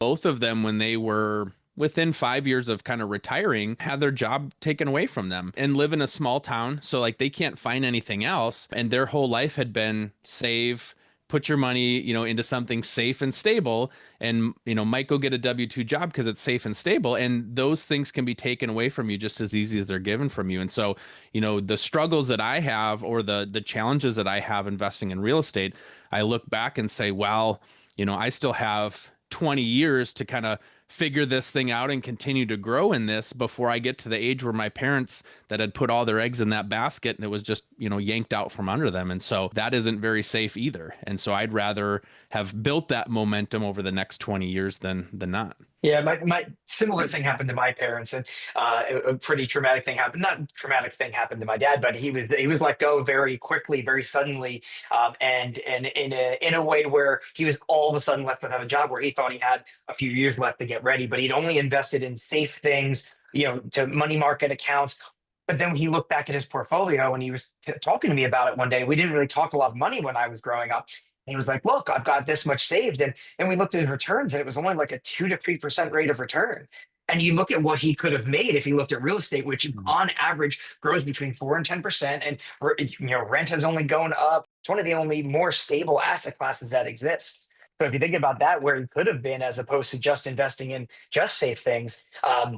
Both of them, when they were within 5 years of kind of retiring, had their job taken away from them and live in a small town. So, like, they can't find anything else. And their whole life had been save, put your money, into something safe and stable. And, might go get a W-2 job because it's safe and stable. And those things can be taken away from you just as easy as they're given from you. And so, the struggles that I have or the challenges that I have investing in real estate, I look back and say, well, I still have 20 years to kind of figure this thing out and continue to grow in this before I get to the age where my parents that had put all their eggs in that basket and it was just, yanked out from under them. And so that isn't very safe either. And so I'd rather have built that momentum over the next 20 years than not. Yeah, my similar thing happened to my parents, and a pretty traumatic thing happened. Not traumatic thing happened to my dad, but he was let go very quickly, very suddenly, and in a way where he was all of a sudden left without a job, where he thought he had a few years left to get ready, but he'd only invested in safe things, to money market accounts. But then he looked back at his portfolio and he was talking to me about it one day. We didn't really talk a lot of money when I was growing up. And he was like, "Look, I've got this much saved," and we looked at his returns, and it was only like a 2 to 3% rate of return. And you look at what he could have made if he looked at real estate, which on average grows between 4 and 10%, and rent has only gone up. It's one of the only more stable asset classes that exists. So if you think about that, where he could have been, as opposed to just investing in just safe things,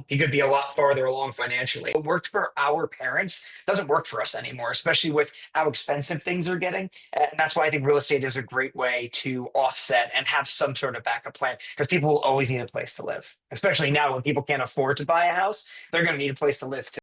he could be a lot farther along financially. What worked for our parents doesn't work for us anymore, especially with how expensive things are getting. And that's why I think real estate is a great way to offset and have some sort of backup plan, because people will always need a place to live, especially now when people can't afford to buy a house. They're going to need a place to live too.